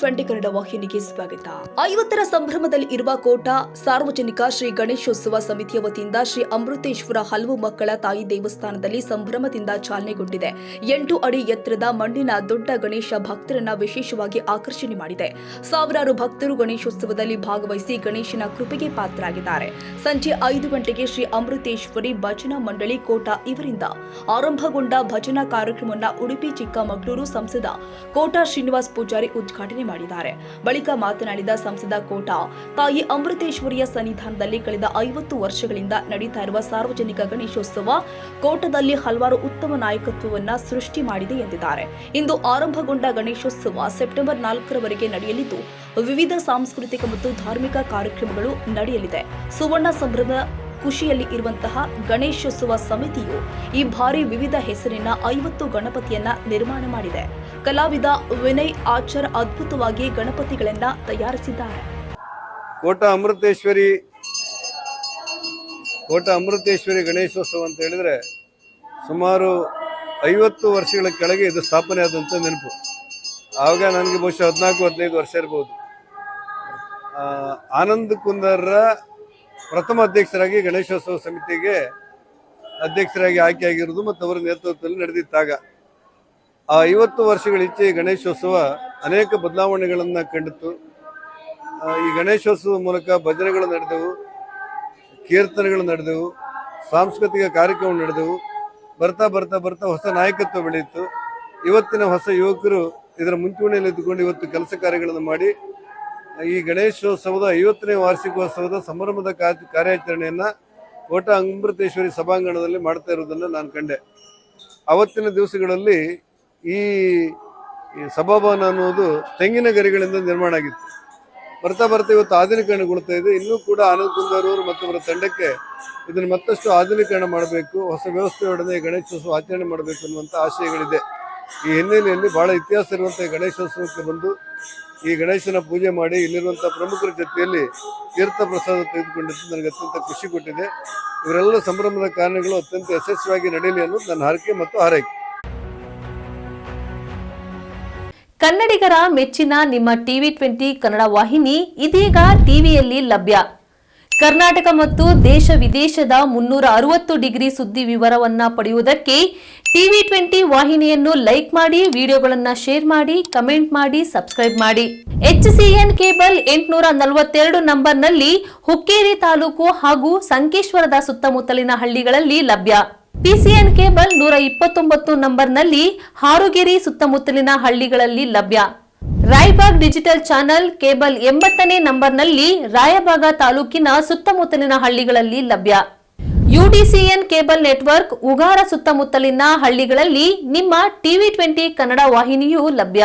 TV20 Kannada ವಾಹಿನಿಗೆ ಸ್ವಾಗತ. 50ರ ಸಂಭ್ರಮದಲ್ಲಿ ಇರುವ ಕೋಟಾ ಸಾರ್ವಜನಿಕ ಶ್ರೀ ಗಣೇಶೋತ್ಸವ ಸಮಿತಿಯ ವತಿಯಿಂದ ಶ್ರೀ ಅಮೃತೇಶ್ವರ ಹಲವು ಮಕ್ಕಳ ತಾಯಿ ದೇವಸ್ಥಾನದಲ್ಲಿ ಸಂಭ್ರಮದಿಂದ ಚಾಲನೆಗೊಂಡಿದೆ. 8 ಅಡಿ ಎತ್ತರದ ಮಣ್ಣಿನ ದೊಡ್ಡ ಗಣೇಶ ಭಕ್ತರನ್ನ ವಿಶೇಷವಾಗಿ ಆಕರ್ಷಣೆ ಮಾಡಿದೆ. ಸಾವಿರಾರು ಭಕ್ತರು ಗಣೇಶೋತ್ಸವದಲ್ಲಿ ಭಾಗವಹಿಸಿ ಗಣೇಶನ ಕೃಪೆಗೆ ಪಾತ್ರರಾಗಿದ್ದಾರೆ. ಸಂಜೆ 5 ಗಂಟೆಗೆ ಶ್ರೀ ಅಮೃತೇಶ್ವರಿ ಭಜನಾ ಮಂಡಳಿ ಕೋಟಾ ಇವರಿಂದ ಆರಂಭಗೊಂಡ ಭಜನಾ ಕಾರ್ಯಕ್ರಮವನ್ನು ಉಡುಪಿ ಚಿಕ್ಕಮಗಳೂರು ಸಂಸದ ಕೋಟಾ ಶ್ರೀನಿವಾಸ್ ಪೂಜಾರಿ ಉದ್ಘಾಟನೆ ಮಾಡಿದ್ದಾರೆ. ಬಳಿಕ ಮಾತನಾಡಿದ ಸಂಸದ ಕೋಟಾ, ತಾಯಿ ಅಮೃತೇಶ್ವರಿಯ ಸನ್ನಿಧಾನದಲ್ಲಿ ಕಳೆದ 50 ವರ್ಷಗಳಿಂದ ನಡೀತಾ ಇರುವ ಸಾರ್ವಜನಿಕ ಗಣೇಶೋತ್ಸವ ಕೋಟದಲ್ಲಿ ಹಲವಾರು ಉತ್ತಮ ನಾಯಕತ್ವವನ್ನು ಸೃಷ್ಟಿ ಮಾಡಿದೆ ಎಂದಿದ್ದಾರೆ. ಇಂದು ಆರಂಭಗೊಂಡ ಗಣೇಶೋತ್ಸವ ಸೆಪ್ಟೆಂಬರ್ 4ರವರೆಗೆ ನಡೆಯಲಿದ್ದು ವಿವಿಧ ಸಾಂಸ್ಕೃತಿಕ ಮತ್ತು ಧಾರ್ಮಿಕ ಕಾರ್ಯಕ್ರಮಗಳು ನಡೆಯಲಿದೆ. ಸುವರ್ಣ ಸಂಭ್ರಮ ಖುಷಿಯಲ್ಲಿ ಇರುವಂತಹ ಗಣೇಶೋತ್ಸವ ಸಮಿತಿಯು ಈ ಬಾರಿ ವಿವಿಧ ಹೆಸರಿನ 50 ಗಣಪತಿಯನ್ನ ನಿರ್ಮಾಣ ಮಾಡಿದೆ. ಕಲಾವಿದ ವಿನಯ್ ಆಚಾರ್ ಅದ್ಭುತವಾಗಿ ಗಣಪತಿಗಳನ್ನ ತಯಾರಿಸಿದ್ದಾರೆ. ಕೋಟಾ ಅಮೃತೇಶ್ವರಿ ಗಣೇಶೋತ್ಸವ ಅಂತ ಹೇಳಿದ್ರೆ ಸುಮಾರು 50 ವರ್ಷಗಳ ಕೆಳಗೆ ಇದು ಸ್ಥಾಪನೆ ಆದಂತ ನೆನಪು. ಆವಾಗ ನನಗೆ ಬಹುಶಃ 14-15 ವರ್ಷ ಇರಬಹುದು. ಆನಂದ್ ಕುಂದರ್ರ ಪ್ರಥಮ ಅಧ್ಯಕ್ಷರಾಗಿ ಗಣೇಶೋತ್ಸವ ಸಮಿತಿಗೆ ಅಧ್ಯಕ್ಷರಾಗಿ ಆಯ್ಕೆಯಾಗಿರುವುದು ಮತ್ತು ಅವರ ನೇತೃತ್ವದಲ್ಲಿ ನಡೆದಿತ್ತಾಗ. ಆ 50 ವರ್ಷಗಳೀಚೆ ಗಣೇಶೋತ್ಸವ ಅನೇಕ ಬದಲಾವಣೆಗಳನ್ನು ಕಂಡಿತು. ಈ ಗಣೇಶೋತ್ಸವದ ಮೂಲಕ ಭಜನೆಗಳು ನಡೆದವು, ಕೀರ್ತನೆಗಳು ನಡೆದವು, ಸಾಂಸ್ಕೃತಿಕ ಕಾರ್ಯಕ್ರಮ ನಡೆದವು. ಬರ್ತಾ ಬರ್ತಾ ಬರ್ತಾ ಹೊಸ ನಾಯಕತ್ವ ಬೆಳೆಯಿತು. ಇವತ್ತಿನ ಹೊಸ ಯುವಕರು ಇದರ ಮುಂಚೂಣಿಯಲ್ಲಿ ಇದ್ದುಕೊಂಡು ಇವತ್ತು ಕೆಲಸ ಕಾರ್ಯಗಳನ್ನು ಮಾಡಿ ಈ ಗಣೇಶೋತ್ಸವದ 50ನೇ ವಾರ್ಷಿಕೋತ್ಸವದ ಸಂಭ್ರಮದ ಕಾರ್ಯಾಚರಣೆಯನ್ನ ಕೋಟಾ ಅಮೃತೇಶ್ವರಿ ಸಭಾಂಗಣದಲ್ಲಿ ಮಾಡ್ತಾ ಇರೋದನ್ನು ನಾನು ಕಂಡೆ. ಅವತ್ತಿನ ದಿವಸಗಳಲ್ಲಿ ಈ ಸಭಾಭವನ ಅನ್ನೋದು ತೆಂಗಿನ ಗರಿಗಳಿಂದ ನಿರ್ಮಾಣ ಆಗಿತ್ತು. ಬರ್ತಾ ಬರ್ತಾ ಇವತ್ತು ಆಧುನೀಕರಣಗೊಳ್ತಾ ಇದೆ. ಇನ್ನೂ ಕೂಡ ಆನಂದ್ ಕುಂದರ್ ಅವರು ಮತ್ತು ಅವರ ತಂಡಕ್ಕೆ ಇದನ್ನು ಮತ್ತಷ್ಟು ಆಧುನೀಕರಣ ಮಾಡಬೇಕು, ಹೊಸ ವ್ಯವಸ್ಥೆಯೊಡನೆ ಗಣೇಶೋತ್ಸವ ಆಚರಣೆ ಮಾಡಬೇಕು ಅನ್ನುವಂಥ ಆಶಯಗಳಿದೆ. ಈ ಹಿನ್ನೆಲೆಯಲ್ಲಿ ಬಹಳ ಇತಿಹಾಸ ಇರುವಂತಹ ಗಣೇಶೋತ್ಸವಕ್ಕೆ ಬಂದು ಈ ಗಣೇಶನ ಪೂಜೆ ಮಾಡಿ ಇಲ್ಲಿರುವಂತಹ ಪ್ರಮುಖರ ಜೊತೆಯಲ್ಲಿ ತೀರ್ಥ ಪ್ರಸಾದ ತೆಗೆದುಕೊಂಡಿದ್ದು ನನಗೆ ಅತ್ಯಂತ ಖುಷಿ ಕೊಟ್ಟಿದೆ. ಇವರೆಲ್ಲ ಸಂಭ್ರಮದ ಕಾರಣಗಳು ಅತ್ಯಂತ ಯಶಸ್ವಿಯಾಗಿ ನಡೆಯಲಿ ಅನ್ನೋದು ನನ್ನ ಹರಕೆ ಮತ್ತು ಹಾರೈಕೆ. ಕನ್ನಡಿಗರ ಮೆಚ್ಚಿನ ನಿಮ್ಮ TV20 ಕನ್ನಡ ವಾಹಿನಿ ಇದೀಗ ಟಿವಿಯಲ್ಲಿ ಲಭ್ಯ. ಕರ್ನಾಟಕ ಮತ್ತು ದೇಶ ವಿದೇಶದ 360 ಡಿಗ್ರಿ ಸುದ್ದಿ ವಿವರವನ್ನ ಪಡೆಯುವುದಕ್ಕೆ TV20 ವಾಹಿನಿಯನ್ನು ಲೈಕ್ ಮಾಡಿ, ವಿಡಿಯೋಗಳನ್ನು ಶೇರ್ ಮಾಡಿ, ಕಮೆಂಟ್ ಮಾಡಿ, ಸಬ್ಸ್ಕ್ರೈಬ್ ಮಾಡಿ. HCN ಕೇಬಲ್ 842 ನಂಬರ್ನಲ್ಲಿ ಹುಕ್ಕೇರಿ ತಾಲೂಕು ಹಾಗೂ ಸಂಕೇಶ್ವರದ ಸುತ್ತಮುತ್ತಲಿನ ಹಳ್ಳಿಗಳಲ್ಲಿ ಲಭ್ಯ. PCN ಕೇಬಲ್ 129 ನಂಬರ್ನಲ್ಲಿ ಹಾರುಗೆರೆ ಸುತ್ತಮುತ್ತಲಿನ ಹಳ್ಳಿಗಳಲ್ಲಿ ಲಭ್ಯ. ರಾಯಬಾಗ್ ಡಿಜಿಟಲ್ ಚಾನೆಲ್ ಕೇಬಲ್ 80ನೇ ನಂಬರ್ನಲ್ಲಿ ರಾಯಬಾಗ ತಾಲೂಕಿನ ಸುತ್ತಮುತ್ತಲಿನ ಹಳ್ಳಿಗಳಲ್ಲಿ ಲಭ್ಯ. UDCN ಕೇಬಲ್ ನೆಟ್ವರ್ಕ್ ಉಗಾರ ಸುತ್ತಮುತ್ತಲಿನ ಹಳ್ಳಿಗಳಲ್ಲಿ ನಿಮ್ಮ TV20 ಕನ್ನಡ ವಾಹಿನಿಯೂ ಲಭ್ಯ.